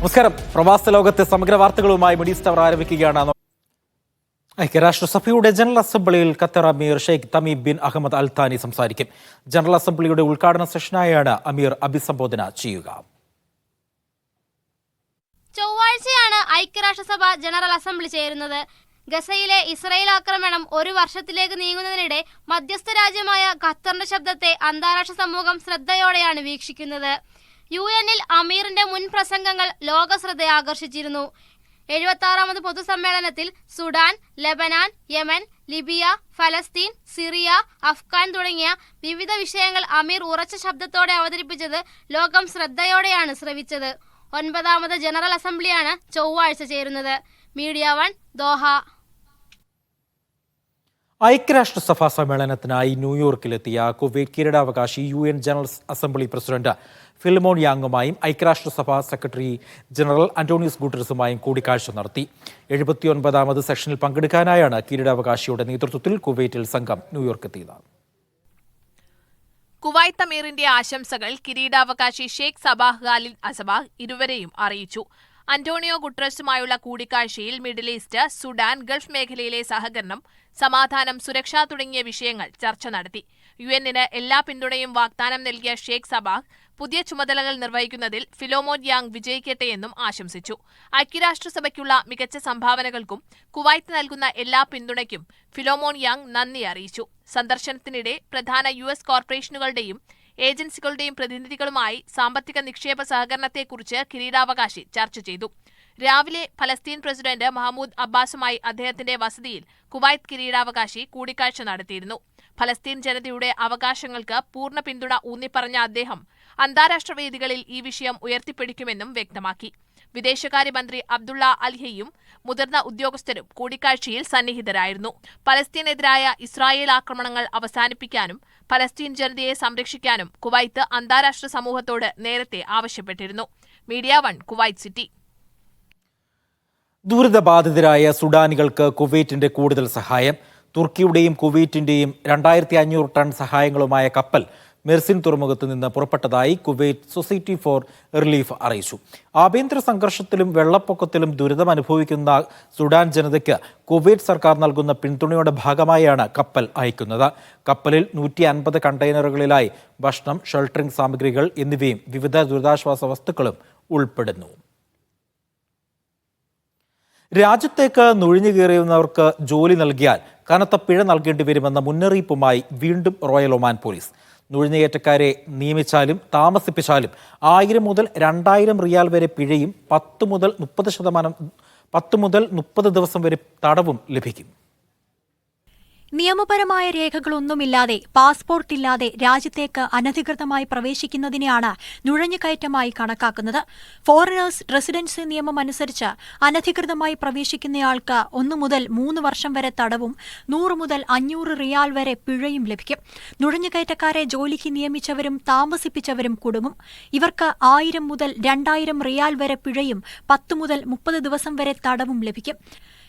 നമസ്കാരം. പ്രവാസ ലോകത്തെ സമഗ്ര വാർത്തകളുമായി മിഡി സ്റ്റാർ ആരംഭിക്കുകയാണ്. ഐക്യരാഷ്ട്രസഭയുടെ ജനറൽ അസംബ്ലിയിൽ ഖത്തർ അമീർ ഷെയ്ഖ് തമീം ബിൻ അഹമ്മദ് അൽ താനി സംസാരിക്കും. ജനറൽ അസംബ്ലിയുടെ ഉദ്ഘാടന സെഷനായാണ് അമീർ അഭിസംബോധന ചെയ്യുക. ചൊവ്വാഴ്ചയാണ് ഐക്യരാഷ്ട്രസഭ ജനറൽ അസംബ്ലി ചേരുന്നത്. ഗസയിലെ ഇസ്രായേൽ ആക്രമണം ഒരു വർഷത്തിലേക്ക് നീങ്ങുന്നതിനിടെ മധ്യസ്ഥ രാജ്യമായ ഖത്തറിന്റെ ശബ്ദത്തെ അന്താരാഷ്ട്ര സമൂഹം ശ്രദ്ധയോടെയാണ് വീക്ഷിക്കുന്നത്. UN-ൽ അമീറിന്റെ മുൻ പ്രസംഗങ്ങൾ ലോക ശ്രദ്ധ ആകർഷിച്ചിരുന്നു. 76ാമത് പൊതുസമ്മേളനത്തിൽ സുഡാൻ, ലെബനാൻ, യമൻ, ലിബിയ, ഫലസ്തീൻ, സിറിയ, അഫ്ഗാൻ തുടങ്ങിയ വിവിധ വിഷയങ്ങൾ അമീർ ഉറച്ച ശബ്ദത്തോടെ അവതരിപ്പിച്ചത് ലോകം ശ്രദ്ധയോടെയാണ് ശ്രവിച്ചത്. 9ാമത് ജനറൽ അസംബ്ലിയാണ് ചൊവ്വാഴ്ച ചേരുന്നത്. Media 1 Doha. ഐക്യരാഷ്ട്രസഭാ സമ്മേളനത്തിനായി ന്യൂയോർക്കിലെത്തിയ കുവൈറ്റ് കിരീടാവകാശി UN general assembly president Philemon യാങ്ങുമായും ഐക്യരാഷ്ട്രസഭാ സെക്രട്ടറി ജനറൽ അന്റോണിയോ ഗുട്ടറസുമായും കൂടിക്കാഴ്ച നടത്തി. 79ാമത് സെഷനിൽ പങ്കെടുക്കാനായാണ് കിരീടാവകാശിയുടെ നേതൃത്വത്തിൽ കുവൈറ്റിൽ സംഘം ന്യൂയോർക്കെത്തിയത്. കുവൈത്ത് അമീറിന്റെ ആശംസകൾ കിരീടാവകാശി ഷെയ്ഖ് സബാഹ് ഖാലിദ് അസബാഹ് ഇരുവരെയും അറിയിച്ചു. അന്റോണിയോ ഗുട്ടറസുമായുള്ള കൂടിക്കാഴ്ചയിൽ മിഡിൽ ഈസ്റ്റ്, സുഡാൻ, ഗൾഫ് മേഖലയിലെ സഹകരണം, സമാധാനം, സുരക്ഷ തുടങ്ങിയ വിഷയങ്ങൾ ചർച്ച നടത്തി. UN-ന് എല്ലാ പിന്തുണയും വാഗ്ദാനം നൽകിയ ഷെയ്ഖ് സബാഹ് പുതിയ ചുമതലകൾ നിർവഹിക്കുന്നതിൽ ഫിലോമോൻ യാങ് വിജയിക്കട്ടെയെന്നും ആശംസിച്ചു. ഐക്യരാഷ്ട്രസഭയ്ക്കുള്ള മികച്ച സംഭാവനകൾക്കും കുവൈത്ത് നൽകുന്ന എല്ലാ പിന്തുണയ്ക്കും ഫിലോമോൻ യാങ് നന്ദി അറിയിച്ചു. സന്ദർശനത്തിനിടെ പ്രധാന US കോർപ്പറേഷനുകളുടെയും ഏജൻസികളുടെയും പ്രതിനിധികളുമായി സാമ്പത്തിക നിക്ഷേപ സഹകരണത്തെക്കുറിച്ച് കിരീടാവകാശി ചർച്ച ചെയ്തു. രാവിലെ ഫലസ്തീൻ പ്രസിഡന്റ് മഹ്മൂദ് അബ്ബാസുമായി അദ്ദേഹത്തിന്റെ വസതിയിൽ കുവൈത്ത് കിരീടാവകാശി കൂടിക്കാഴ്ച നടത്തിയിരുന്നു. ഫലസ്തീൻ ജനതയുടെ അവകാശങ്ങൾക്ക് പൂർണ്ണ പിന്തുണ ഊന്നിപ്പറഞ്ഞ അദ്ദേഹം അന്താരാഷ്ട്ര വേദികളിൽ ഈ വിഷയം ഉയർത്തിപ്പിടിക്കുമെന്നും വ്യക്തമാക്കി. വിദേശകാര്യമന്ത്രി അബ്ദുള്ള അൽഹയും മുതിർന്ന ഉദ്യോഗസ്ഥരും കൂടിക്കാഴ്ചയിൽ സന്നിഹിതരായിരുന്നു. പലസ്തീനെതിരായ ഇസ്രായേൽ ആക്രമണങ്ങൾ അവസാനിപ്പിക്കാനും പലസ്തീൻ ജനതയെ സംരക്ഷിക്കാനും കുവൈത്ത് അന്താരാഷ്ട്ര സമൂഹത്തോട് നേരത്തെ ആവശ്യപ്പെട്ടിരുന്നു. Media 1 Kuwait City. ദുരിതബാധിതരായ സുഡാനികൾക്ക് കുവൈറ്റിന്റെ കൂടുതൽ സഹായം. തുർക്കിയുടെയും കുവൈറ്റിന്റെയും 2500 ടൺ സഹായങ്ങളുമായ കപ്പൽ മെർസിൻ തുറമുഖത്ത് നിന്ന് പുറപ്പെട്ടതായി കുവൈറ്റ് സൊസൈറ്റി ഫോർ റിലീഫ് അറിയിച്ചു. ആഭ്യന്തര സംഘർഷത്തിലും വെള്ളപ്പൊക്കത്തിലും ദുരിതം അനുഭവിക്കുന്ന സുഡാൻ ജനതയ്ക്ക് കുവൈറ്റ് സർക്കാർ നൽകുന്ന പിന്തുണയുടെ ഭാഗമായാണ് കപ്പൽ അയക്കുന്നത്. കപ്പലിൽ 150 കണ്ടെയ്നറുകളിലായി ഭക്ഷണം, ഷെൽട്ടറിംഗ് സാമഗ്രികൾ എന്നിവയും വിവിധ ദുരിതാശ്വാസ വസ്തുക്കളും ഉൾപ്പെടുന്നു. രാജ്യത്തേക്ക് നുഴഞ്ഞുകയറിയുന്നവർക്ക് ജോലി നൽകിയാൽ കനത്ത പിഴ നൽകേണ്ടി വരുമെന്ന മുന്നറിയിപ്പുമായി വീണ്ടും റോയൽ ഒമാൻ പോലീസ്. നുഴഞ്ഞുകയറ്റക്കാരെ നിയമിച്ചാലും താമസിപ്പിച്ചാലും 1000 മുതൽ 2000 റിയാൽ വരെ പിഴയും 10 മുതൽ 30 ദിവസം വരെ തടവും ലഭിക്കും. നിയമപരമായ രേഖകളൊന്നുമില്ലാതെ പാസ്പോർട്ടില്ലാതെ രാജ്യത്തേക്ക് അനധികൃതമായി പ്രവേശിക്കുന്നതിനെയാണ് നുഴഞ്ഞുകയറ്റമായി കണക്കാക്കുന്നത്. ഫോറിനേഴ്സ് റെസിഡൻസി നിയമം അനുസരിച്ച് അനധികൃതമായി പ്രവേശിക്കുന്നയാൾക്ക് 1 മുതൽ 3 വർഷം വരെ തടവും 100 മുതൽ 500 റിയാൽ വരെ പിഴയും ലഭിക്കും. നുഴഞ്ഞുകയറ്റക്കാരെ ജോലിക്ക് നിയമിച്ചവരും താമസിപ്പിച്ചവരും കുടുങ്ങും. ഇവർക്ക് 1000 മുതൽ 2000 റിയാൽ വരെ പിഴയും 10 മുതൽ 30 ദിവസം വരെ തടവും ലഭിക്കും.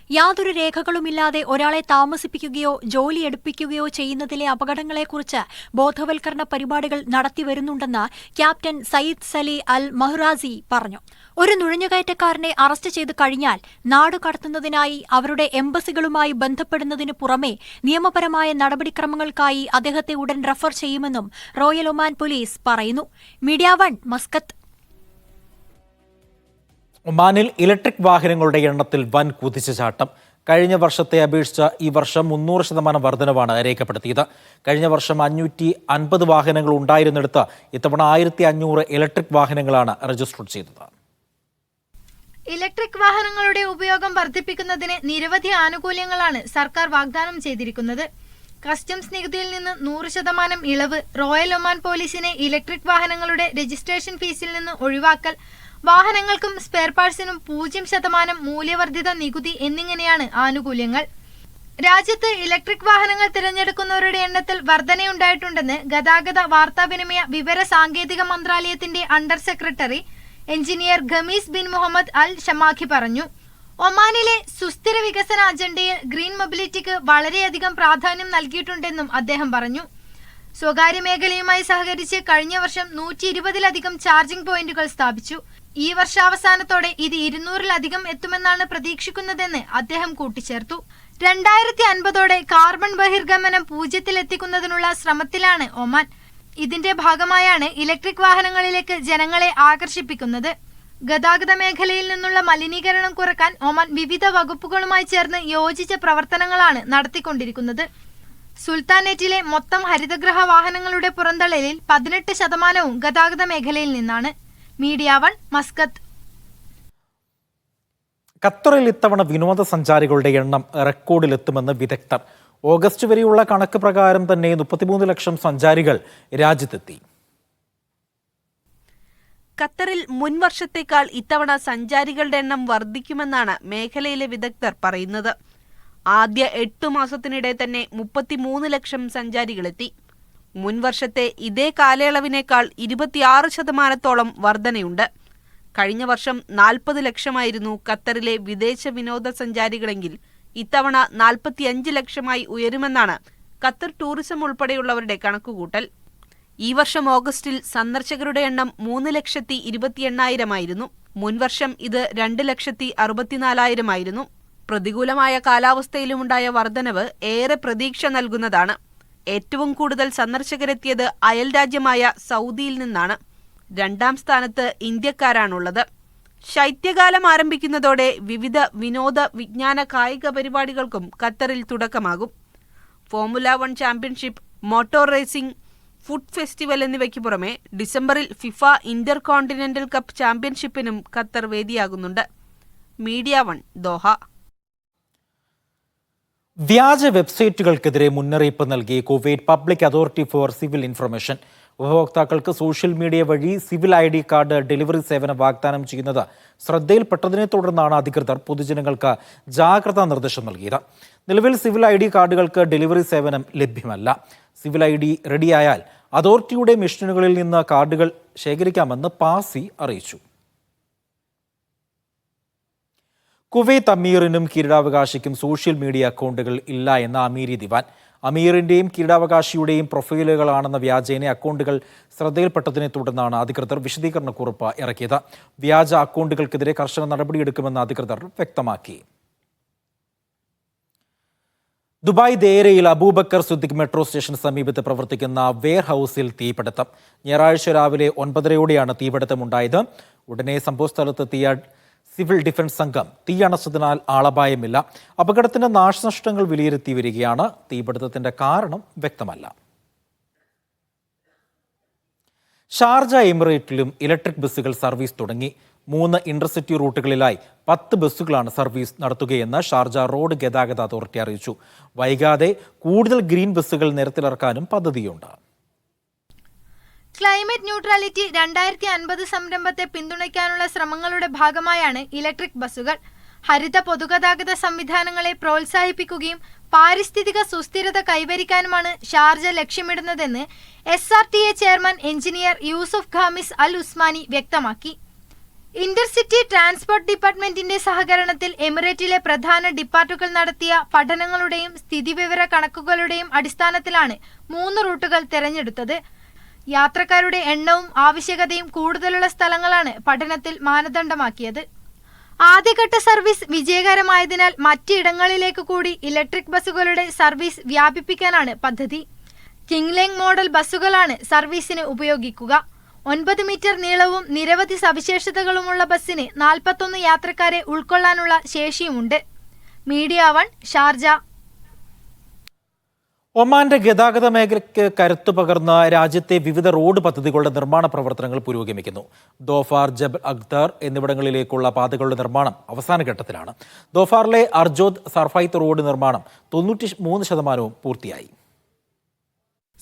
യാതൊരു രേഖകളുമില്ലാതെ ഒരാളെ താമസിപ്പിക്കുകയോ ജോലി എടുപ്പിക്കുകയോ ചെയ്യുന്നതിലെ അപകടങ്ങളെക്കുറിച്ച് ബോധവൽക്കരണ പരിപാടികൾ നടത്തിവരുന്നുണ്ടെന്ന് ക്യാപ്റ്റൻ സയ്യിദ് സലി അൽ മഹ്റാസി പറഞ്ഞു. ഒരു നുഴഞ്ഞുകയറ്റക്കാരനെ അറസ്റ്റ് ചെയ്ത് കഴിഞ്ഞാൽ നാടുകടത്തുന്നതിനായി അവരുടെ എംബസികളുമായി ബന്ധപ്പെടുന്നതിനു പുറമെ നിയമപരമായ നടപടിക്രമങ്ങൾക്കായി അദ്ദേഹത്തെ ഉടൻ റഫർ ചെയ്യുമെന്നും റോയൽ ഒമാൻ പോലീസ് പറയുന്നു. Media 1 Muscat. ഒമാനിൽ ഇലക്ട്രിക് വാഹനങ്ങളുടെ എണ്ണത്തിൽ വൻ കുതിച്ചുചാട്ടം. കഴിഞ്ഞ വർഷത്തെ അപേക്ഷിച്ച് ഈ വർഷം 300% വർധനവാണ് രേഖപ്പെടുത്തിയത്. കഴിഞ്ഞ വർഷം 550 വാഹനങ്ങൾ ഉണ്ടായിരുന്നിടത്ത് ഇത്തവണ 1500 ഇലക്ട്രിക് വാഹനങ്ങളാണ് രജിസ്റ്റർ ചെയ്തത്. ഇലക്ട്രിക് വാഹനങ്ങളുടെ ഉപയോഗം വർദ്ധിപ്പിക്കുന്നതിന് നിരവധി ആനുകൂല്യങ്ങളാണ് സർക്കാർ വാഗ്ദാനം ചെയ്തിരിക്കുന്നത്. കസ്റ്റംസ് നികുതിയിൽ നിന്ന് 100% ഇളവ്, റോയൽ ഒമാൻ പോലീസിനെ ഇലക്ട്രിക് വാഹനങ്ങളുടെ രജിസ്ട്രേഷൻ ഫീസിൽ നിന്ന് ഒഴിവാക്കൽ, വാഹനങ്ങൾക്കും സ്പെയർ പാർട്സിനും 0% മൂല്യവർദ്ധിത നികുതി എന്നിങ്ങനെയാണ് ആനുകൂല്യങ്ങൾ. രാജ്യത്ത് ഇലക്ട്രിക് വാഹനങ്ങൾ തിരഞ്ഞെടുക്കുന്നവരുടെ എണ്ണത്തിൽ വർധനയുണ്ടായിട്ടുണ്ടെന്ന് ഗതാഗത വാർത്താവിനിമയ വിവര സാങ്കേതിക മന്ത്രാലയത്തിന്റെ under secretary engineer Khamis bin Mohammed al Shamakhi പറഞ്ഞു. ഒമാനിലെ സുസ്ഥിര വികസന അജണ്ടയിൽ ഗ്രീൻ മൊബിലിറ്റിക്ക് വളരെയധികം പ്രാധാന്യം നൽകിയിട്ടുണ്ടെന്നും അദ്ദേഹം പറഞ്ഞു. സ്വകാര്യ മേഖലയുമായി സഹകരിച്ച് കഴിഞ്ഞ വർഷം 120-ലധികം ചാർജിംഗ് പോയിന്റുകൾ സ്ഥാപിച്ചു. ഈ വർഷാവസാനത്തോടെ ഇത് 200-ലധികം എത്തുമെന്നാണ് പ്രതീക്ഷിക്കുന്നതെന്ന് അദ്ദേഹം കൂട്ടിച്ചേർത്തു. 2050ഓടെ കാർബൺ ബഹിർഗമനം 0-ലെത്തിക്കുന്നതിനുള്ള ശ്രമത്തിലാണ് ഒമാൻ. ഇതിന്റെ ഭാഗമായാണ് ഇലക്ട്രിക് വാഹനങ്ങളിലേക്ക് ജനങ്ങളെ ആകർഷിപ്പിക്കുന്നത്. ഗതാഗത മേഖലയിൽ നിന്നുള്ള മലിനീകരണം കുറയ്ക്കാൻ ഒമാൻ വിവിധ വകുപ്പുകളുമായി ചേർന്ന് യോജിച്ച പ്രവർത്തനങ്ങളാണ് നടത്തിക്കൊണ്ടിരിക്കുന്നത്. സുൽത്താനേറ്റിലെ മൊത്തം ഹരിതഗൃഹ വാഹനങ്ങളുടെ പുറന്തള്ളലിൽ 18% ഗതാഗത മേഖലയിൽ നിന്നാണ്. Media 1 Muscat. ഖത്തറിൽ ഇത്തവണ വിനോദസഞ്ചാരികളുടെ എണ്ണം റെക്കോർഡിലെത്തുമെന്ന് വിദഗ്ധർ. ഓഗസ്റ്റ് വരെയുള്ള കണക്ക് പ്രകാരം തന്നെ 33 ലക്ഷം സഞ്ചാരികൾ രാജ്യത്തെത്തി. ഖത്തറിൽ മുൻവർഷത്തേക്കാൾ ഇത്തവണ സഞ്ചാരികളുടെ എണ്ണം വർദ്ധിക്കുമെന്നാണ് മേഖലയിലെ വിദഗ്ധർ പറയുന്നത്. ആദ്യ 8 മാസത്തിനിടെ തന്നെ 33 ലക്ഷം സഞ്ചാരികളെത്തി. മുൻവർഷത്തെ ഇതേ കാലയളവിനേക്കാൾ 26% വർധനയുണ്ട്. കഴിഞ്ഞ വർഷം 40 ലക്ഷമായിരുന്നു ഖത്തറിലെ വിദേശ വിനോദസഞ്ചാരികളെങ്കിൽ ഇത്തവണ 45 ലക്ഷമായി ഉയരുമെന്നാണ് ഖത്തർ ടൂറിസം ഉൾപ്പെടെയുള്ളവരുടെ കണക്കുകൂട്ടൽ. ഈ വർഷം ഓഗസ്റ്റിൽ സന്ദർശകരുടെ എണ്ണം 3,28,000 മുൻവർഷം ഇത് 2,64,000 പ്രതികൂലമായ കാലാവസ്ഥയിലുമുണ്ടായ വർധനവ് ഏറെ പ്രതീക്ഷ നൽകുന്നതാണ്. ഏറ്റവും കൂടുതൽ സന്ദർശകരെത്തിയത് അയൽരാജ്യമായ സൗദിയിൽ നിന്നാണ്. 2ാം സ്ഥാനത്ത് ഇന്ത്യക്കാരാണുള്ളത്. ശൈത്യകാലം ആരംഭിക്കുന്നതോടെ വിവിധ വിനോദ, വിജ്ഞാന, കായിക പരിപാടികൾക്കും ഖത്തറിൽ തുടക്കമാകും. Formula 1 championship, motor racing, food festival എന്നിവയ്ക്ക് പുറമെ ഡിസംബറിൽ ഫിഫ ഇന്റർ കോണ്ടിനെന്റൽ കപ്പ് ചാമ്പ്യൻഷിപ്പിനും ഖത്തർ വേദിയാകുന്നുണ്ട്. Media 1 Doha. വ്യാജ വെബ്സൈറ്റുകൾക്കെതിരെ മുന്നറിയിപ്പ് നൽകി Kuwait public authority for civil information. ഉപഭോക്താക്കൾക്ക് സോഷ്യൽ മീഡിയ വഴി സിവിൽ ID കാർഡ് ഡെലിവറി സേവനം വാഗ്ദാനം ചെയ്യുന്നത് ശ്രദ്ധയിൽപ്പെട്ടതിനെ തുടർന്നാണ് അധികൃതർ പൊതുജനങ്ങൾക്ക് ജാഗ്രതാ നിർദ്ദേശം നൽകിയത്. നിലവിൽ സിവിൽ ID കാർഡുകൾക്ക് ഡെലിവറി സേവനം ലഭ്യമല്ല. സിവിൽ ID റെഡിയായാൽ അതോറിറ്റിയുടെ മെഷീനുകളിൽ നിന്ന് കാർഡുകൾ ശേഖരിക്കാമെന്ന് പാസി അറിയിച്ചു. കുവൈത്ത് അമീറിനും കിരീടാവകാശിക്കും സോഷ്യൽ മീഡിയ അക്കൗണ്ടുകൾ ഇല്ല എന്ന അമീരി ദിവാൻ. അമീറിന്റെയും കിരീടാവകാശിയുടെയും പ്രൊഫൈലുകളാണെന്ന വ്യാജേന അക്കൗണ്ടുകൾ ശ്രദ്ധയിൽപ്പെട്ടതിനെ തുടർന്നാണ് അധികൃതർ വിശദീകരണക്കുറിപ്പ് ഇറക്കിയത്. വ്യാജ അക്കൗണ്ടുകൾക്കെതിരെ കർശന നടപടിയെടുക്കുമെന്ന് അധികൃതർ വ്യക്തമാക്കി. ദുബായ് ദേരയിൽ അബൂബക്കർ സിദ്ദിഖ് മെട്രോ സ്റ്റേഷന് സമീപത്ത് പ്രവർത്തിക്കുന്ന വെയർ ഹൌസിൽ തീപിടുത്തം. ഞായറാഴ്ച രാവിലെ 9:30യോടെയാണ് തീപിടുത്തമുണ്ടായത്. ഉടനെ സംഭവസ്ഥലത്തെത്തിയ സിവിൽ ഡിഫൻസ് സംഘം തീയണച്ചതിനാൽ ആളപായമില്ല. അപകടത്തിന്റെ നാശനഷ്ടങ്ങൾ വിലയിരുത്തി വരികയാണ്. തീപിടുത്തത്തിന്റെ കാരണം വ്യക്തമല്ല. ഷാർജ എമിറേറ്റിലും ഇലക്ട്രിക് ബസ്സുകൾ സർവീസ് തുടങ്ങി. 3 ഇന്റർസിറ്റി റൂട്ടുകളിലായി 10 ബസ്സുകളാണ് സർവീസ് നടത്തുകയെന്ന് ഷാർജ റോഡ് ഗതാഗത അതോറിറ്റി അറിയിച്ചു. വൈകാതെ കൂടുതൽ ഗ്രീൻ ബസ്സുകൾ നിരത്തിലിറക്കാനും പദ്ധതിയുണ്ട്. ക്ലൈമറ്റ് ന്യൂട്രാലിറ്റി 2050 സംരംഭത്തെ പിന്തുണയ്ക്കാനുള്ള ശ്രമങ്ങളുടെ ഭാഗമായാണ് ഇലക്ട്രിക് ബസ്സുകൾ. ഹരിത പൊതുഗതാഗത സംവിധാനങ്ങളെ പ്രോത്സാഹിപ്പിക്കുകയും പാരിസ്ഥിതിക സുസ്ഥിരത കൈവരിക്കാനുമാണ് ഷാർജ ലക്ഷ്യമിടുന്നതെന്ന് SRTA chairman engineer Yousuf Khamis al Usmani വ്യക്തമാക്കി. ഇന്റർസിറ്റി ട്രാൻസ്പോർട്ട് ഡിപ്പാർട്ട്മെന്റിന്റെ സഹകരണത്തിൽ എമിറേറ്റിലെ പ്രധാന ഡിപ്പാർട്ടുകൾ നടത്തിയ പഠനങ്ങളുടെയും സ്ഥിതിവിവര കണക്കുകളുടെയും അടിസ്ഥാനത്തിലാണ് 3 റൂട്ടുകൾ തെരഞ്ഞെടുത്തത്. യാത്രക്കാരുടെ എണ്ണവും ആവശ്യകതയും കൂടുതലുള്ള സ്ഥലങ്ങളാണ് പഠനത്തിൽ മാനദണ്ഡമാക്കിയത്. ആദ്യഘട്ട സർവീസ് വിജയകരമായതിനാൽ മറ്റിടങ്ങളിലേക്ക് കൂടി ഇലക്ട്രിക് ബസ്സുകളുടെ സർവീസ് വ്യാപിപ്പിക്കാനാണ് പദ്ധതി. കിങ്ലേങ് മോഡൽ ബസ്സുകളാണ് സർവീസിന് ഉപയോഗിക്കുക. 9 മീറ്റർ നീളവും നിരവധി സവിശേഷതകളുമുള്ള ബസ്സിന് 41 യാത്രക്കാരെ ഉൾക്കൊള്ളാനുള്ള ശേഷിയുമുണ്ട്. Media 1 Sharjah. ഒമാന്റെ ഗതാഗത മേഖലയ്ക്ക് കരുത്തു പകർന്ന രാജ്യത്തെ വിവിധ റോഡ് പദ്ധതികളുടെ നിർമ്മാണ പ്രവർത്തനങ്ങൾ പുരോഗമിക്കുന്നു. ദോഫാർ, ജബൽ അഖ്തർ എന്നിവിടങ്ങളിലേക്കുള്ള പാതകളുടെ നിർമ്മാണം അവസാന ഘട്ടത്തിലാണ്. ദോഫാറിലെ അർജോദ് സർഫൈത്ത് റോഡ് നിർമ്മാണം 93% പൂർത്തിയായി.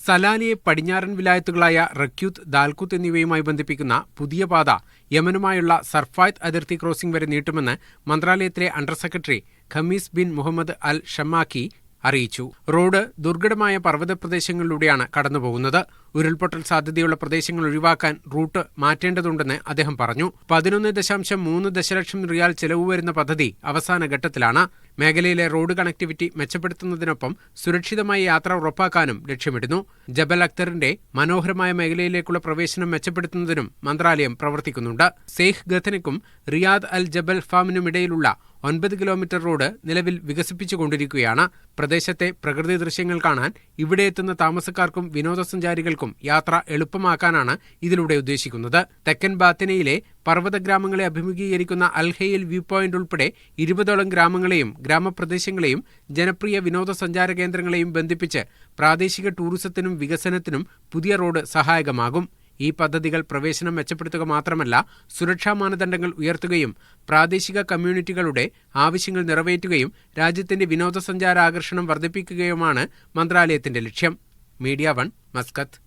സലാലിയെ പടിഞ്ഞാറൻ വിലായത്തുകളായ റക്യൂത്ത്, ദാൽകുത്ത് എന്നിവയുമായി ബന്ധിപ്പിക്കുന്ന പുതിയ പാത യമനുമായുള്ള സർഫായത്ത് അതിർത്തി ക്രോസിംഗ് വരെ നീട്ടുമെന്ന് മന്ത്രാലയത്തിലെ under secretary Khamis bin Mohammed al Shamakhi അറിയിച്ചു. റോഡ് ദുർഘടമായ പർവ്വത പ്രദേശങ്ങളിലൂടെയാണ് കടന്നുപോകുന്നത്. ഉരുൾപൊട്ടൽ സാധ്യതയുള്ള പ്രദേശങ്ങൾ ഒഴിവാക്കാൻ റൂട്ട് മാറ്റേണ്ടതുണ്ടെന്ന് അദ്ദേഹം പറഞ്ഞു. 11.3 ദശലക്ഷം റിയാൽ ചെലവ് വരുന്ന പദ്ധതി അവസാന ഘട്ടത്തിലാണ്. മേഖലയിലെ റോഡ് കണക്ടിവിറ്റി മെച്ചപ്പെടുത്തുന്നതിനൊപ്പം സുരക്ഷിതമായ യാത്ര ഉറപ്പാക്കാനും ലക്ഷ്യമിടുന്നു. ജബൽ അക്തറിന്റെ മനോഹരമായ മേഖലയിലേക്കുള്ള പ്രവേശനം മെച്ചപ്പെടുത്തുന്നതിനും മന്ത്രാലയം പ്രവർത്തിക്കുന്നുണ്ട്. സെയ്ഖ് ഗഥനയ്ക്കും റിയാദ് അൽ ജബൽ ഫാമിനുമിടയിലുള്ള 9 കിലോമീറ്റർ റോഡ് നിലവിൽ വികസിപ്പിച്ചുകൊണ്ടിരിക്കുകയാണ്. പ്രദേശത്തെ പ്രകൃതി ദൃശ്യങ്ങൾ കാണാൻ ഇവിടെ എത്തുന്ന താമസക്കാർക്കും വിനോദസഞ്ചാരികൾക്കും യാത്ര എളുപ്പമാക്കാനാണ് ഇതിലൂടെ ഉദ്ദേശിക്കുന്നത്. തെക്കൻ ബാത്തിനയിലെ പർവ്വത ഗ്രാമങ്ങളെ അഭിമുഖീകരിക്കുന്ന അൽഹയിൽ വ്യൂ പോയിന്റ് ഉൾപ്പെടെ 20ഓളം ഗ്രാമങ്ങളെയും ഗ്രാമപ്രദേശങ്ങളെയും ജനപ്രിയ വിനോദസഞ്ചാര കേന്ദ്രങ്ങളെയും ബന്ധിപ്പിച്ച് പ്രാദേശിക ടൂറിസത്തിനും വികസനത്തിനും പുതിയ റോഡ് സഹായകമാകും. ഈ പദ്ധതികൾ പ്രവേശനം മെച്ചപ്പെടുത്തുക മാത്രമല്ല, സുരക്ഷാ മാനദണ്ഡങ്ങൾ ഉയർത്തുകയും പ്രാദേശിക കമ്മ്യൂണിറ്റികളുടെ ആവശ്യങ്ങൾ നിറവേറ്റുകയും രാജ്യത്തിന്റെ വിനോദസഞ്ചാര ആകർഷണം വർദ്ധിപ്പിക്കുകയുമാണ് മന്ത്രാലയത്തിന്റെ ലക്ഷ്യം. Media 1, Muscat.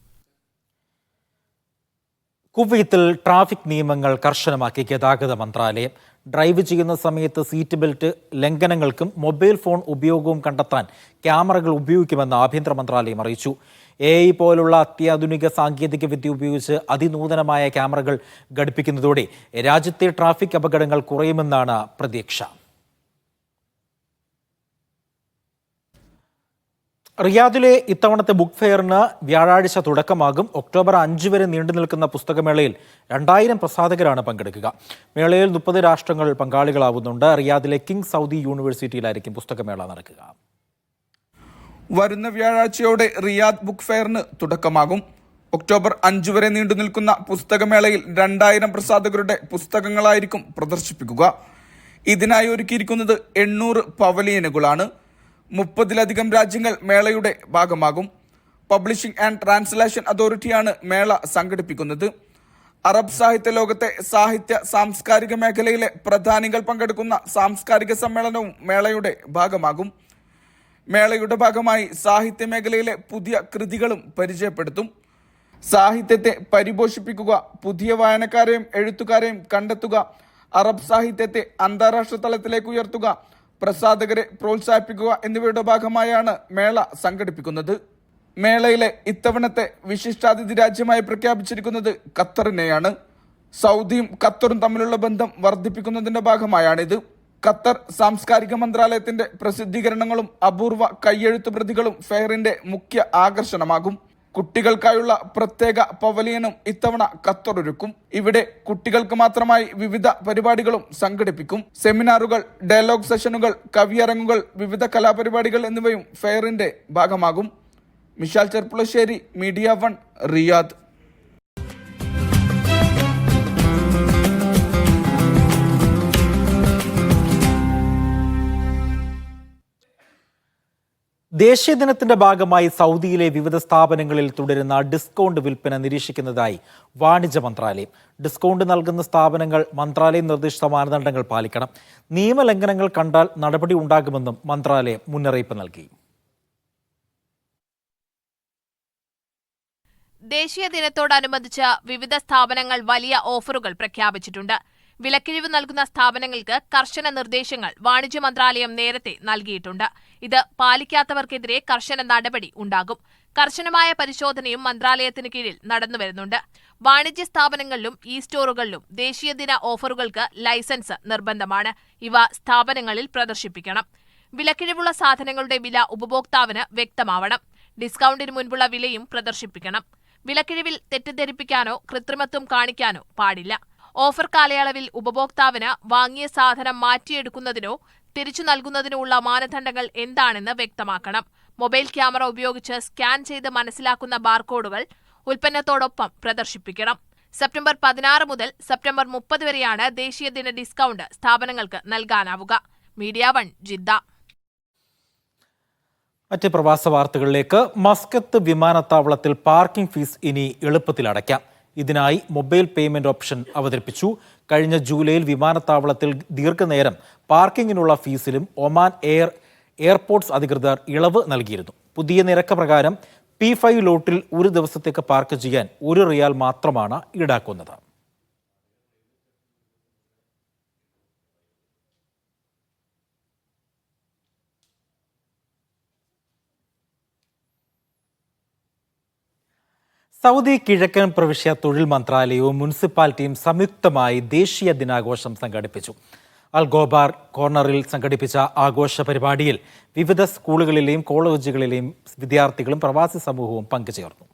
കുവൈത്തിൽ ട്രാഫിക് നിയമങ്ങൾ കർശനമാക്കി ഗതാഗത മന്ത്രാലയം. ഡ്രൈവ് ചെയ്യുന്ന സമയത്ത് സീറ്റ് ബെൽറ്റ് ലംഘനങ്ങൾക്കും മൊബൈൽ ഫോൺ ഉപയോഗവും കണ്ടെത്താൻ ക്യാമറകൾ ഉപയോഗിക്കുമെന്ന് ആഭ്യന്തര മന്ത്രാലയം അറിയിച്ചു. AI പോലുള്ള അത്യാധുനിക സാങ്കേതിക വിദ്യ ഉപയോഗിച്ച് അതിനൂതനമായ ക്യാമറകൾ ഘടിപ്പിക്കുന്നതോടെ രാജ്യത്തെ ട്രാഫിക് അപകടങ്ങൾ കുറയുമെന്നാണ് പ്രതീക്ഷ. റിയാദിലെ ഇത്തവണത്തെ ബുക്ക് ഫെയറിന് വ്യാഴാഴ്ച തുടക്കമാകും. ഒക്ടോബർ 5 വരെ നീണ്ടു നിൽക്കുന്ന പുസ്തകമേളയിൽ 2000 പ്രസാധകരാണ് പങ്കെടുക്കുക. മേളയിൽ 30 രാഷ്ട്രങ്ങൾ പങ്കാളികളാവുന്നുണ്ട്. റിയാദിലെ കിങ് സൗദി യൂണിവേഴ്സിറ്റിയിലായിരിക്കും പുസ്തകമേള നടക്കുക. വരുന്ന വ്യാഴാഴ്ചയോടെ റിയാദ് ബുക്ക് ഫെയറിന് തുടക്കമാകും. ഒക്ടോബർ 5 വരെ നീണ്ടു നിൽക്കുന്ന പുസ്തകമേളയിൽ 2000 പ്രസാധകരുടെ പുസ്തകങ്ങളായിരിക്കും പ്രദർശിപ്പിക്കുക. ഇതിനായി ഒരുക്കിയിരിക്കുന്നത് 800 പവലിയനുകളാണ്. 30-ലധികം രാജ്യങ്ങൾ മേളയുടെ ഭാഗമാകും. പബ്ലിഷിംഗ് ആൻഡ് ട്രാൻസ്ലേഷൻ അതോറിറ്റിയാണ് മേള സംഘടിപ്പിക്കുന്നത്. അറബ് സാഹിത്യ ലോകത്തെ സാഹിത്യ സാംസ്കാരിക മേഖലയിലെ പ്രധാനികൾ പങ്കെടുക്കുന്ന സാംസ്കാരിക സമ്മേളനവും മേളയുടെ ഭാഗമാകും. മേളയുടെ ഭാഗമായി സാഹിത്യ മേഖലയിലെ പുതിയ കൃതികളും പരിചയപ്പെടുത്തും. സാഹിത്യത്തെ പരിപോഷിപ്പിക്കുക, പുതിയ വായനക്കാരെയും എഴുത്തുകാരെയും കണ്ടെത്തുക, അറബ് സാഹിത്യത്തെ അന്താരാഷ്ട്ര തലത്തിലേക്ക് ഉയർത്തുക, പ്രസാധകരെ പ്രോത്സാഹിപ്പിക്കുക എന്നിവയുടെ ഭാഗമായാണ് മേള സംഘടിപ്പിക്കുന്നത്. മേളയിലെ ഇത്തവണത്തെ വിശിഷ്ടാതിഥി രാജ്യമായി പ്രഖ്യാപിച്ചിരിക്കുന്നത് ഖത്തറിനെയാണ്. സൗദിയും ഖത്തറും തമ്മിലുള്ള ബന്ധം വർദ്ധിപ്പിക്കുന്നതിന്റെ ഭാഗമായാണിത്. ഖത്തർ സാംസ്കാരിക മന്ത്രാലയത്തിന്റെ പ്രസിദ്ധീകരണങ്ങളും അപൂർവ കയ്യെഴുത്തു പ്രതികളും ഫെയറിന്റെ മുഖ്യ ആകർഷണമാകും. കുട്ടികൾക്കായുള്ള പ്രത്യേക പവലിയനും ഇത്തവണ ഖത്തർ ഒരുക്കും. ഇവിടെ കുട്ടികൾക്ക് മാത്രമായി വിവിധ പരിപാടികളും സംഘടിപ്പിക്കും. സെമിനാറുകൾ, ഡയലോഗ് സെഷനുകൾ, കവിയരങ്ങുകൾ, വിവിധ കലാപരിപാടികൾ എന്നിവയും ഫെയറിന്റെ ഭാഗമാകും. Mishal Cherpulassery, media 1, Riyadh. ദേശീയ ദിനത്തിന്റെ ഭാഗമായി സൗദിയിലെ വിവിധ സ്ഥാപനങ്ങളിൽ തുടരുന്ന ഡിസ്കൗണ്ട് വിൽപ്പന നിരീക്ഷിക്കുന്നതായി വാണിജ്യ മന്ത്രാലയം. ഡിസ്കൗണ്ട് നൽകുന്ന സ്ഥാപനങ്ങൾ മന്ത്രാലയം നിർദ്ദിഷ്ട മാനദണ്ഡങ്ങൾ പാലിക്കണം. നിയമലംഘനങ്ങൾ കണ്ടാൽ നടപടി ഉണ്ടാകുമെന്നും മന്ത്രാലയം മുന്നറിയിപ്പ് നൽകി. ദേശീയ ദിനത്തോടനുബന്ധിച്ച് വിവിധ സ്ഥാപനങ്ങൾ വലിയ ഓഫറുകൾ പ്രഖ്യാപിച്ചിട്ടുണ്ട്. വിലക്കിഴിവ് നൽകുന്ന സ്ഥാപനങ്ങൾക്ക് കർശന നിർദ്ദേശങ്ങൾ വാണിജ്യ മന്ത്രാലയം നേരത്തെ നൽകിയിട്ടുണ്ട്. ഇത് പാലിക്കാത്തവർക്കെതിരെ കർശന നടപടി ഉണ്ടാകും. കർശനമായ പരിശോധനയും മന്ത്രാലയത്തിന് കീഴിൽ നടന്നുവരുന്നുണ്ട്. വാണിജ്യ സ്ഥാപനങ്ങളിലും ഇ സ്റ്റോറുകളിലും ദേശീയ ദിന ഓഫറുകൾക്ക് ലൈസൻസ് നിർബന്ധമാണ്. ഇവ സ്ഥാപനങ്ങളിൽ പ്രദർശിപ്പിക്കണം. വിലക്കിഴിവുള്ള സാധനങ്ങളുടെ വില ഉപഭോക്താവിന് വ്യക്തമാവണം. ഡിസ്കൗണ്ടിന് മുൻപുള്ള വിലയും പ്രദർശിപ്പിക്കണം. വിലക്കിഴിവിൽ തെറ്റിദ്ധരിപ്പിക്കാനോ കൃത്രിമത്വം കാണിക്കാനോ പാടില്ല. ഓഫർ കാലയളവിൽ ഉപഭോക്താവിന് വാങ്ങിയ സാധനം മാറ്റിയെടുക്കുന്നതിനോ തിരിച്ചു നൽകുന്നതിനോ ഉള്ള മാനദണ്ഡങ്ങൾ എന്താണെന്ന് വ്യക്തമാക്കണം. മൊബൈൽ ക്യാമറ ഉപയോഗിച്ച് സ്കാൻ ചെയ്ത് മനസ്സിലാക്കുന്ന ബാർകോഡുകൾ ഉൽപ്പന്നത്തോടൊപ്പം പ്രദർശിപ്പിക്കണം. സെപ്റ്റംബർ 16 മുതൽ സെപ്റ്റംബർ 30 വരെയാണ് ദേശീയ ദിന ഡിസ്കൗണ്ട് സ്ഥാപനങ്ങൾക്ക് നൽകാനാവുക. Media 1, Jeddah. മറ്റ് പ്രവാസ വാർത്തകളിലേക്ക്. മസ്കത്ത് വിമാനത്താവളത്തിൽ പാർക്കിംഗ് ഫീസ് ഇനി എളുപ്പത്തിൽ അടയ്ക്കാം. ഇതിനായി മൊബൈൽ പേയ്മെന്റ് ഓപ്ഷൻ അവതരിപ്പിച്ചു. കഴിഞ്ഞ ജൂലൈയിൽ വിമാനത്താവളത്തിൽ ദീർഘനേരം പാർക്കിങ്ങിനുള്ള ഫീസിലും ഒമാൻ എയർപോർട്ട്സ് അധികൃതർ ഇളവ് നൽകിയിരുന്നു. പുതിയ നിരക്ക് പ്രകാരം P5 ലോട്ടിൽ ഒരു ദിവസത്തേക്ക് പാർക്ക് ചെയ്യാൻ 1 റിയാൽ മാത്രമാണ് ഈടാക്കുന്നത്. സൗദി കിഴക്കൻ പ്രവിശ്യ തൊഴിൽ മന്ത്രാലയവും മുനിസിപ്പാലിറ്റിയും സംയുക്തമായി ദേശീയ ദിനാഘോഷം സംഘടിപ്പിച്ചു. അൽഗോബാർ കോർണറിൽ സംഘടിപ്പിച്ച ആഘോഷ പരിപാടിയിൽ വിവിധ സ്കൂളുകളിലെയും കോളേജുകളിലെയും വിദ്യാർത്ഥികളും പ്രവാസി സമൂഹവും പങ്കുചേർന്നു.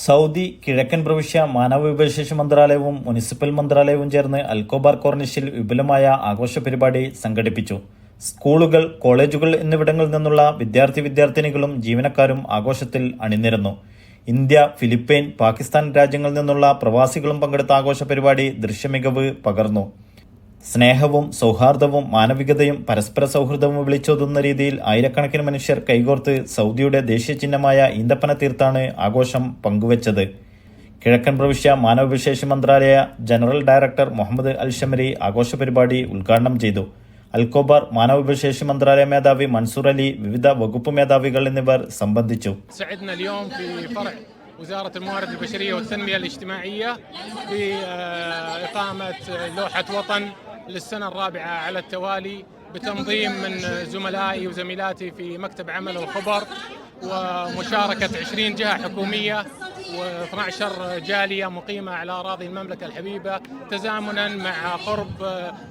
സൗദി കിഴക്കൻ പ്രവിശ്യ മാനവവിഭവശേഷി മന്ത്രാലയവും മുനിസിപ്പൽ മന്ത്രാലയവും ചേർന്ന് അൽഗോബാർ കോർണിഷിൽ വിപുലമായ ആഘോഷ പരിപാടി സംഘടിപ്പിച്ചു. സ്കൂളുകൾ, കോളേജുകൾ എന്നിവിടങ്ങളിൽ നിന്നുള്ള വിദ്യാർത്ഥിനികളും ജീവനക്കാരും ആഘോഷത്തിൽ അണിനിരന്നു. ഇന്ത്യ, ഫിലിപ്പൈൻ, പാകിസ്ഥാൻ രാജ്യങ്ങളിൽ നിന്നുള്ള പ്രവാസികളും പങ്കെടുത്ത ആഘോഷ പരിപാടി ദൃശ്യമികവ് പകർന്നു. സ്നേഹവും സൗഹാർദ്ദവും മാനവികതയും പരസ്പര സൗഹൃദവും വിളിച്ചോതുന്ന രീതിയിൽ ആയിരക്കണക്കിന് മനുഷ്യർ കൈകോർത്ത് സൗദിയുടെ ദേശീയ ചിഹ്നമായ ഈന്തപ്പന തീർത്താണ് ആഘോഷം പങ്കുവച്ചത്. കിഴക്കൻ പ്രവിശ്യ മാനവവിഭവശേഷി മന്ത്രാലയ ജനറൽ ഡയറക്ടർ മുഹമ്മദ് അൽ ഷമരി ആഘോഷ പരിപാടി ഉദ്ഘാടനം ചെയ്തു. അൽഗോബാർ മാനവവിഭവശേഷി മന്ത്രാലയ മേധാവി മൻസൂർ അലി, വിവിധ വകുപ്പ് മേധാവികൾ എന്നിവർ സംബന്ധിച്ചു. وزارة الموارد البشرية والتنمية الاجتماعية بإقامة لوحة وطن للسنة الرابعة على التوالي بتنظيم من زملائي وزميلاتي في مكتب عمل الخبر ومشاركة 20 جهة حكومية و12 جالية مقيمة على أراضي المملكة الحبيبة تزامنا مع قرب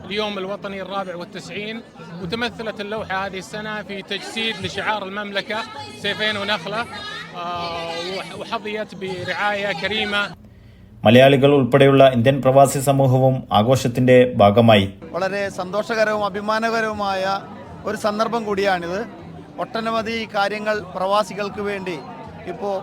اليوم الوطني الرابع والتسعين. وتمثلت اللوحة هذه السنة في تجسيد لشعار المملكة سيفين ونخلة وحظيت برعاية كريمة. മലയാളികൾ ഉൾപ്പെടെയുള്ള ഇന്ത്യൻ പ്രവാസി സമൂഹവും ആഘോഷത്തിന്റെ ഭാഗമായി. വളരെ സന്തോഷകരവും അഭിമാനകരവുമായ ഒരു സന്ദർഭം കൂടിയാണിത്. ഒട്ടനവധി കാര്യങ്ങൾ പ്രവാസികൾക്ക് വേണ്ടി ഇപ്പോൾ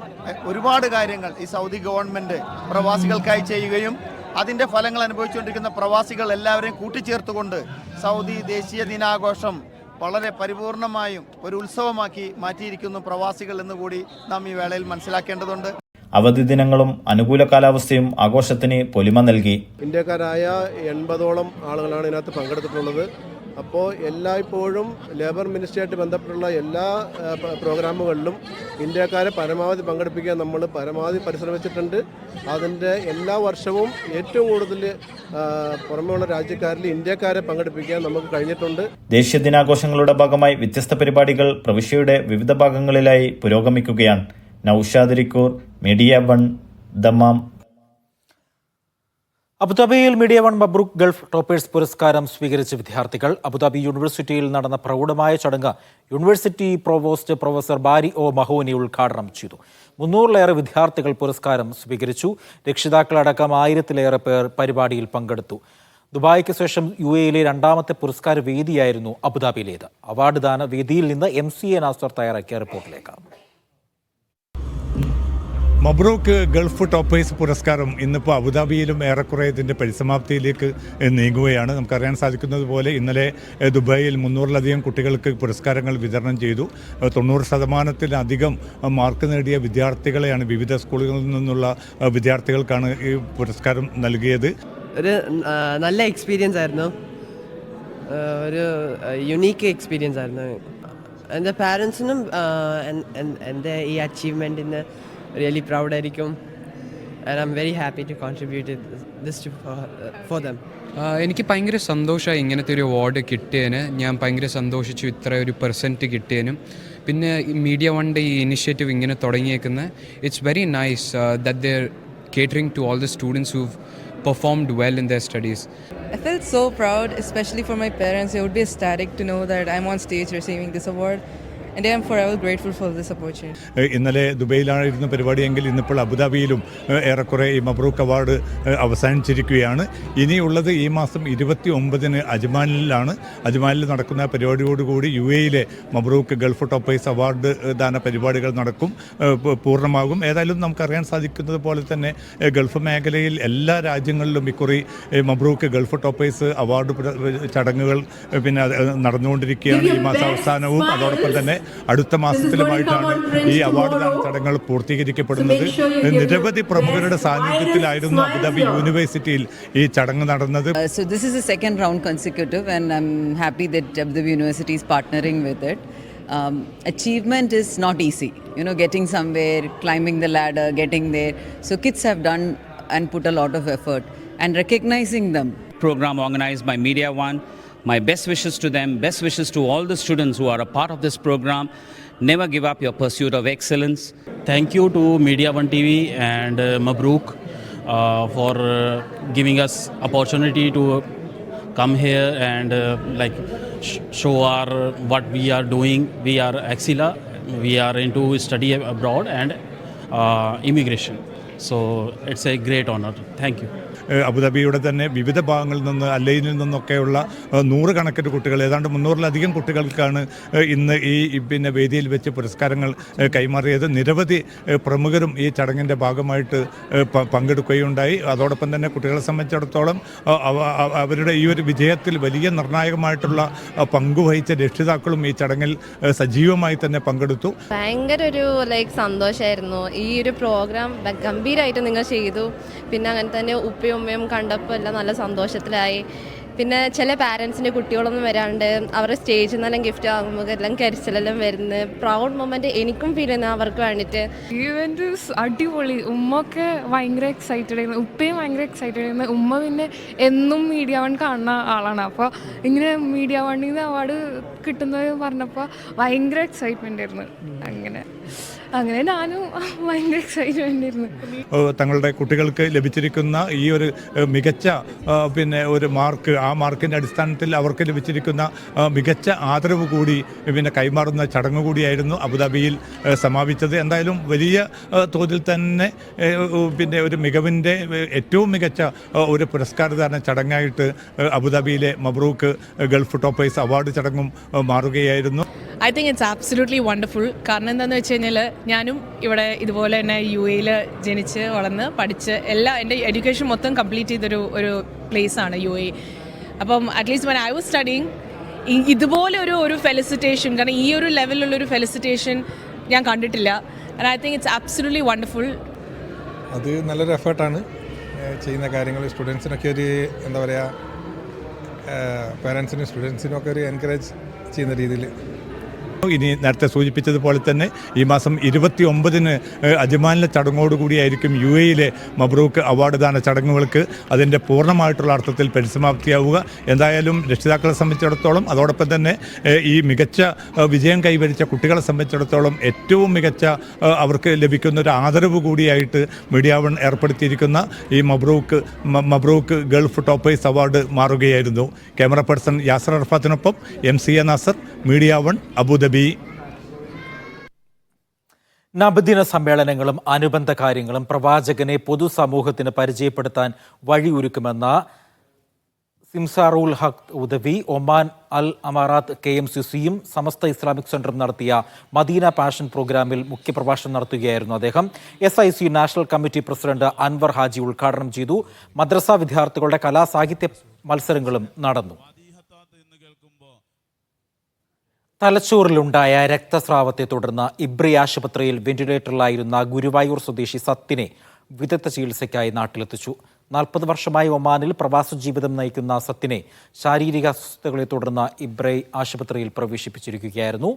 ഒരുപാട് കാര്യങ്ങൾ ഈ സൗദി ഗവൺമെൻറ് പ്രവാസികൾക്കായി ചെയ്യുകയും അതിൻ്റെ ഫലങ്ങൾ അനുഭവിച്ചുകൊണ്ടിരിക്കുന്ന പ്രവാസികൾ എല്ലാവരെയും കൂട്ടിച്ചേർത്തുകൊണ്ട് സൗദി ദേശീയ ദിനാഘോഷം വളരെ പരിപൂർണമായും ഒരു ഉത്സവമാക്കി മാറ്റിയിരിക്കുന്നു പ്രവാസികൾ എന്നുകൂടി നാം ഈ വേളയിൽ മനസ്സിലാക്കേണ്ടതുണ്ട്. അവധി ദിനങ്ങളും അനുകൂല കാലാവസ്ഥയും ആഘോഷത്തിന് പൊലിമ നൽകി. ഇന്ത്യക്കാരായ 80ഓളം ആളുകളാണ് ഇതിനകത്ത് പങ്കെടുത്തിട്ടുള്ളത്. അപ്പോൾ എല്ലായ്പ്പോഴും ലേബർ മിനിസ്ട്രിയായിട്ട് ബന്ധപ്പെട്ടുള്ള എല്ലാ പ്രോഗ്രാമുകളിലും ഇന്ത്യക്കാരെ പരമാവധി പങ്കെടുപ്പിക്കാൻ നമ്മൾ പരമാവധി പരിശ്രമിച്ചിട്ടുണ്ട്. അതിൻ്റെ എല്ലാ വർഷവും ഏറ്റവും കൂടുതൽ പുറമെയുള്ള രാജ്യക്കാരിൽ ഇന്ത്യക്കാരെ പങ്കെടുപ്പിക്കാൻ നമുക്ക് കഴിഞ്ഞിട്ടുണ്ട്. ദേശീയ ദിനാഘോഷങ്ങളുടെ ഭാഗമായി വ്യത്യസ്ത പരിപാടികൾ പ്രവിശ്യയുടെ വിവിധ ഭാഗങ്ങളിലായി പുരോഗമിക്കുകയാണ്. Naushad റിക്കൂർ, media one, Dammam. അബുദാബിയിൽ മീഡിയ വൺ മബ്രൂക്ക് ഗൾഫ് ടോപ്പേഴ്സ് പുരസ്കാരം സ്വീകരിച്ച വിദ്യാർത്ഥികൾ. അബുദാബി യൂണിവേഴ്സിറ്റിയിൽ നടന്ന പ്രൗഢമായ ചടങ്ങ് യൂണിവേഴ്സിറ്റി പ്രൊവോസ്റ്റ് പ്രൊഫസർ ബാരി ഒ മഹോനി ഉദ്ഘാടനം ചെയ്തു. 300-ലേറെ വിദ്യാർത്ഥികൾ പുരസ്കാരം സ്വീകരിച്ചു. രക്ഷിതാക്കളടക്കം 1000-ലേറെ പേർ പരിപാടിയിൽ പങ്കെടുത്തു. ദുബായിക്ക് ശേഷം UAE-യിലെ രണ്ടാമത്തെ പുരസ്കാര വേദിയായിരുന്നു അബുദാബിയിലേത്. അവാർഡ് ദാന വേദിയിൽ നിന്ന് MCA നാസർ തയ്യാറാക്കിയ റിപ്പോർട്ടിലേക്ക്. മബ്രൂക്ക് ഗൾഫ് ടോപ്പേഴ്സ് പുരസ്കാരം ഇന്നിപ്പോൾ അബുദാബിയിലും ഏറെക്കുറെ ഇതിൻ്റെ പരിസമാപ്തിയിലേക്ക് നീങ്ങുകയാണ്. നമുക്കറിയാൻ സാധിക്കുന്നത് പോലെ ഇന്നലെ ദുബായിൽ 300-ലധികം കുട്ടികൾക്ക് പുരസ്കാരങ്ങൾ വിതരണം ചെയ്തു. 90%-ലധികം മാർക്ക് നേടിയ വിദ്യാർത്ഥികളെയാണ് വിവിധ സ്കൂളുകളിൽ നിന്നുള്ള വിദ്യാർത്ഥികൾക്കാണ് ഈ പുരസ്കാരം നൽകിയത്. ഒരു നല്ല എക്സ്പീരിയൻസ് ആയിരുന്നു, ഒരു യുണീക്ക് എക്സ്പീരിയൻസ് ആയിരുന്നു. എൻ്റെ പാരൻസിനും എൻ്റെ ഈ അച്ചീവ്മെൻറ്റിന് really proud ആയിരിക്കും. and I'm very happy to contribute this to for them. എനിക്ക് ഭയങ്കര സന്തോഷമായി ഇങ്ങനത്തെ ഒരു അവാർഡ് കിട്ടിയതിന്. ഞാൻ ഭയങ്കര സന്തോഷിച്ചു ഇത്ര ഒരു പെർസെൻറ്റ് കിട്ടിയതിനും. പിന്നെ മീഡിയ വണ്ടെ ഈ ഇനിഷ്യേറ്റീവ് ഇങ്ങനെ തുടങ്ങിയേക്കുന്നത് it's very nice that they're catering to all the students who've performed well in their studies. I felt so proud, especially for my parents. They would be ecstatic to know that I'm on stage receiving this award. And I am forever grateful for this opportunity. ഇന്നലെ ദുബൈയിലായിരുന്നു പരിപാടിയെങ്കിൽ ഇന്നിപ്പോൾ അബുദാബിയിലും ഏറെക്കുറെ ഈ മബ്രൂക്ക് award അവസാനിച്ചിരിക്കുകയാണ്. ഇനിയുള്ളത് ഈ മാസം 29-ന് അജ്മാനിലാണ്. അജ്മാനിൽ നടക്കുന്ന പരിപാടിയോടുകൂടി UAE-യിലെ മബ്രൂക്ക് Gulf toppers award ദാന പരിപാടികൾ നടക്കും, പൂർണ്ണമാകും. ഏതായാലും നമുക്കറിയാൻ സാധിക്കുന്നത് പോലെ തന്നെ ഗൾഫ് മേഖലയിൽ എല്ലാ രാജ്യങ്ങളിലും ഇക്കുറി മബ്രൂക്ക് ഗൾഫ് ടോപ്പേഴ്സ് അവാർഡ് ചടങ്ങുകൾ പിന്നെ നടന്നുകൊണ്ടിരിക്കുകയാണ്. ഈ മാസം അവസാനവും അതോടൊപ്പം തന്നെ അടുത്ത മാസത്തിലുമായിട്ടാണ് ഈ അവാർഡ് ദാന ചടങ്ങുകൾ പൂർത്തീകരിക്കപ്പെടുന്നത്. നിരവധി പ്രമുഖരുടെ സാന്നിധ്യത്തിലായിരുന്നു അബുദാബി യൂണിവേഴ്സിറ്റിയിൽ ഈ ചടങ്ങ് നടന്നത്. So this is the second round consecutive and I'm happy that Abu Dhabi University is partnering with it. Achievement is not easy, getting somewhere, climbing the ladder, getting there. So kids have done and put a lot of effort and recognizing them. Program organized by Media One. My best wishes to them, best wishes to all the students who are a part of this program. never give up your pursuit of excellence. Thank you to Media One TV and Mabruk for giving us opportunity to come here and show what we are doing. We are Axila. We are into study abroad and immigration. So it's a great honor. Thank you. അബുദാബിയുടെ തന്നെ വിവിധ ഭാഗങ്ങളിൽ നിന്ന് അല്ലൈനിൽ നിന്നൊക്കെയുള്ള നൂറുകണക്കിന് കുട്ടികൾ, ഏതാണ്ട് 300-ലധികം കുട്ടികൾക്കാണ് ഇന്ന് ഈ വേദിയിൽ വെച്ച് പുരസ്കാരങ്ങൾ കൈമാറിയത്. നിരവധി പ്രമുഖരും ഈ ചടങ്ങിൻ്റെ ഭാഗമായിട്ട് പങ്കെടുക്കുകയുണ്ടായി. അതോടൊപ്പം തന്നെ കുട്ടികളെ സംബന്ധിച്ചിടത്തോളം അവരുടെ ഈ ഒരു വിജയത്തിൽ വലിയ നിർണായകമായിട്ടുള്ള പങ്കുവഹിച്ച രക്ഷിതാക്കളും ഈ ചടങ്ങിൽ സജീവമായി തന്നെ പങ്കെടുത്തു. ഭയങ്കര ഒരു സന്തോഷമായിരുന്നു. ഈ ഒരു പ്രോഗ്രാം ഗംഭീരമായിട്ട് നിങ്ങൾ ചെയ്തു. പിന്നെ അങ്ങനെ തന്നെ ഉപ്പയും ഉമ്മയും കണ്ടപ്പോൾ എല്ലാം നല്ല സന്തോഷത്തിലായി. പിന്നെ ചില പാരൻസിൻ്റെ കുട്ടികളൊന്നും വരാണ്ട് അവരുടെ സ്റ്റേജിൽ നിന്നെല്ലാം ഗിഫ്റ്റ് വാങ്ങുമ്പോൾ എല്ലാം കരിച്ചിലെല്ലാം വരുന്നത് പ്രൗഡ് മൊമെൻറ്റ് എനിക്കും ഫീൽ ചെയ്യുന്നത് അവർക്ക് വേണ്ടിയിട്ട്. ഈവൻറ്റ് അടിപൊളി. ഉമ്മൊക്കെ ഭയങ്കര എക്സൈറ്റഡ് ആയിരുന്നു, ഉപ്പയും ഭയങ്കര എക്സൈറ്റഡ് ആയിരുന്നു. ഉമ്മ പിന്നെ എന്നും മീഡിയ വൺ കാണുന്ന ആളാണ്. അപ്പോൾ ഇങ്ങനെ മീഡിയ വണ്ണിൽ നിന്ന് അവാർഡ് കിട്ടുന്നത് പറഞ്ഞപ്പോൾ ഭയങ്കര എക്സൈറ്റ്മെൻ്റ് ആയിരുന്നു. അങ്ങനെ ഞാനും ഭയങ്കര എക്സൈറ്റ്മെൻ്റ് ആയിരുന്നു. തങ്ങളുടെ കുട്ടികൾക്ക് ലഭിച്ചിരിക്കുന്ന ഈ ഒരു മികച്ച ഒരു മാർക്ക്, ആ മാർക്കിൻ്റെ അടിസ്ഥാനത്തിൽ അവർക്ക് ലഭിച്ചിരിക്കുന്ന മികച്ച ആദരവ് കൂടി കൈമാറുന്ന ചടങ്ങ് കൂടിയായിരുന്നു അബുദാബിയിൽ സമാപിച്ചത്. എന്തായാലും വലിയ തോതിൽ തന്നെ ഒരു മികവിൻ്റെ ഏറ്റവും മികച്ച ഒരു പുരസ്കാരദാന ചടങ്ങായിട്ട് അബുദാബിയിലെ മബ്രൂക്ക് ഗൾഫ് ടോപ്പേഴ്സ് അവാർഡ് ചടങ്ങും മാറുകയായിരുന്നു. I think it's absolutely wonderful. കാരണം എന്താണെന്ന് വെച്ച് കഴിഞ്ഞാൽ ഞാനും ഇവിടെ ഇതുപോലെ തന്നെ UAE ജനിച്ച് വളർന്ന് പഠിച്ച് എൻ്റെ എഡ്യൂക്കേഷൻ മൊത്തം കംപ്ലീറ്റ് ചെയ്തൊരു പ്ലേസാണ് UAE. അപ്പം at least when I was studying ഇതുപോലെ ഒരു ഫെലിസിറ്റേഷൻ, കാരണം ഈ ഒരു ലെവലിലുള്ളൊരു ഫെലിസിറ്റേഷൻ ഞാൻ കണ്ടിട്ടില്ല. And I think it's absolutely wonderful. അത് നല്ലൊരു എഫേർട്ടാണ് ചെയ്യുന്ന കാര്യങ്ങൾ. സ്റ്റുഡൻസിനൊക്കെ ഒരു എന്താ പറയുക, പാരൻസിനും സ്റ്റുഡൻസിനും ഒക്കെ ഒരു എൻകറേജ് ചെയ്യുന്ന രീതിയിൽ. ഇനി നേരത്തെ സൂചിപ്പിച്ചതുപോലെ തന്നെ ഈ മാസം 29-ന് അജ്മാനിലെ ചടങ്ങോടുകൂടിയായിരിക്കും UAE മബ്രൂക്ക് അവാർഡ് ദാന ചടങ്ങുകൾക്ക് അതിൻ്റെ പൂർണ്ണമായിട്ടുള്ള അർത്ഥത്തിൽ പരിസമാപ്തിയാവുക. എന്തായാലും രക്ഷിതാക്കളെ സംബന്ധിച്ചിടത്തോളം, അതോടൊപ്പം തന്നെ ഈ മികച്ച വിജയം കൈവരിച്ച കുട്ടികളെ സംബന്ധിച്ചിടത്തോളം ഏറ്റവും മികച്ച അവർക്ക് ലഭിക്കുന്ന ഒരു ആദരവ് കൂടിയായിട്ട് മീഡിയ വൺ ഏർപ്പെടുത്തിയിരിക്കുന്ന ഈ മബ്രൂക്ക് ഗൾഫ് ടോപ്പേഴ്സ് അവാർഡ് മാറുകയായിരുന്നു. ക്യാമറ പേഴ്സൺ യാസർ അർഫാത്തിനൊപ്പം MCA Nasar, media one, Abu Dhabi. നബിദിന സമ്മേളനങ്ങളും അനുബന്ധ കാര്യങ്ങളും പ്രവാചകനെ പൊതുസമൂഹത്തിന് പരിചയപ്പെടുത്താൻ വഴിയൊരുക്കുമെന്ന Simsarul Haq Udavi, Oman al Amarat KMCCയും സമസ്ത ഇസ്ലാമിക് സെന്ററും നടത്തിയ മദീന പാഷൻ പ്രോഗ്രാമിൽ മുഖ്യപ്രഭാഷണം നടത്തുകയായിരുന്നു അദ്ദേഹം. SIC national committee president Anwar Haji ഉദ്ഘാടനം ചെയ്തു. മദ്രസ വിദ്യാർത്ഥികളുടെ കലാസാഹിത്യ മത്സരങ്ങളും നടന്നു. തലച്ചോറിലുണ്ടായ രക്തസ്രാവത്തെ തുടർന്ന് ഇബ്രി ആശുപത്രിയിൽ വെന്റിലേറ്ററിലായിരുന്ന ഗുരുവായൂർ സ്വദേശി സത്തിനെ വിദഗ്ധ ചികിത്സയ്ക്കായി നാട്ടിലെത്തിച്ചു. 40 വർഷമായി ഒമാനിൽ പ്രവാസ ജീവിതം നയിക്കുന്ന സത്തിനെ ശാരീരിക അസ്വസ്ഥതകളെ തുടർന്ന് ഇബ്രി ആശുപത്രിയിൽ പ്രവേശിപ്പിച്ചിരിക്കുകയായിരുന്നു.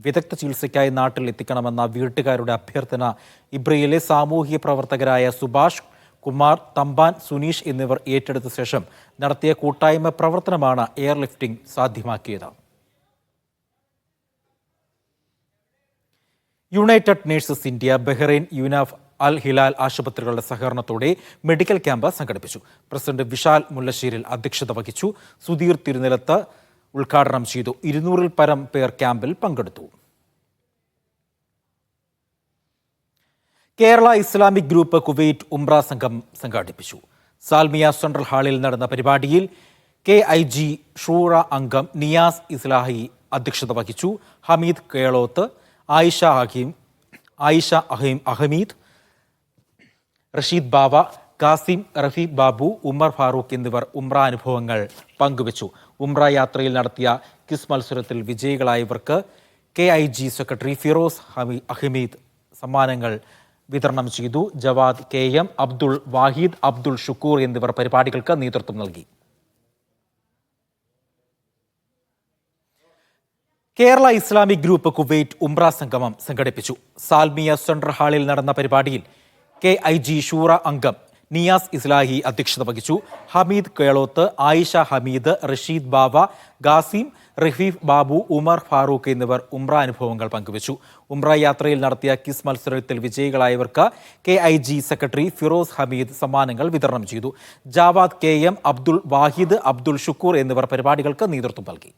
വിദഗ്ധ ചികിത്സയ്ക്കായി നാട്ടിൽ എത്തിക്കണമെന്ന വീട്ടുകാരുടെ അഭ്യർത്ഥന ഇബ്രിയിലെ സാമൂഹിക പ്രവർത്തകരായ സുഭാഷ് കുമാർ, തമ്പാൻ, സുനീഷ് എന്നിവർ ഏറ്റെടുത്ത ശേഷം നടത്തിയ കൂട്ടായ്മ പ്രവർത്തനമാണ് എയർലിഫ്റ്റിംഗ് സാധ്യമാക്കിയത്. യുണൈറ്റഡ് നേഴ്സസ് ഇന്ത്യ ബഹ്റൈൻ യുനാഫ് അൽ ഹിലാൽ ആശുപത്രികളുടെ സഹകരണത്തോടെ മെഡിക്കൽ ക്യാമ്പ് സംഘടിപ്പിച്ചു. പ്രസിഡന്റ് വിശാൽ മുല്ലശ്ശേരിൽ അധ്യക്ഷത വഹിച്ചു. സുധീർ തിരുനിലത്ത് ഉദ്ഘാടനം ചെയ്തു. 200-ൽ പരം പേർ ക്യാമ്പിൽ പങ്കെടുത്തു. കേരള ഇസ്ലാമിക് ഗ്രൂപ്പ് കുവൈറ്റ് ഉംറ സംഘം സംഘടിപ്പിച്ചു. സാൽമിയ സെൻട്രൽ ഹാളിൽ നടന്ന പരിപാടിയിൽ KIG ഷൂറ അംഗം നിയാസ് ഇസ്ലാഹി അധ്യക്ഷത വഹിച്ചു. ഹമീദ് കേളോത്ത്, ആയിഷ അഹമീദ്, റഷീദ് ബാവ, കാസിം, റഫീഖ് ബാബു, ഉമർ ഫാറൂഖ് എന്നിവർ ഉംറ അനുഭവങ്ങൾ പങ്കുവച്ചു. ഉംറ യാത്രയിൽ നടത്തിയ ക്വിസ് മത്സരത്തിൽ വിജയികളായവർക്ക് KIG സെക്രട്ടറി ഫിറോസ് അഹമീദ് സമ്മാനങ്ങൾ വിതരണം ചെയ്തു. ജവാദ് KM, അബ്ദുൾ വാഹിദ്, അബ്ദുൾ ഷുക്കൂർ എന്നിവർ പരിപാടികൾക്ക് നേതൃത്വം നൽകി. കേരള ഇസ്ലാമിക് ഗ്രൂപ്പ് കുവൈറ്റ് ഉംറ സംഗമം സംഘടിപ്പിച്ചു. സാൽമിയ സെൻട്രൽ ഹാളിൽ നടന്ന പരിപാടിയിൽ KIG ഷൂറ അംഗം നിയാസ് ഇസ്ലാഹി അധ്യക്ഷത വഹിച്ചു. ഹമീദ് കേളോത്ത്, ആയിഷ ഹമീദ്, റഷീദ് ബാവ, ഗാസിം, റഹീഫ് ബാബു, ഉമർ ഫാറൂഖ് എന്നിവർ ഉംറ അനുഭവങ്ങൾ പങ്കുവച്ചു. ഉംറ യാത്രയിൽ നടത്തിയ ക്വിസ് മത്സരത്തിൽ വിജയികളായവർക്ക് KIG സെക്രട്ടറി ഫിറോസ് ഹമീദ് സമ്മാനങ്ങൾ വിതരണം ചെയ്തു. ജാവാദ് KM, അബ്ദുൾ വാഹിദ്, അബ്ദുൾ ഷുക്കൂർ എന്നിവർ പരിപാടികൾക്ക് നേതൃത്വം നൽകി.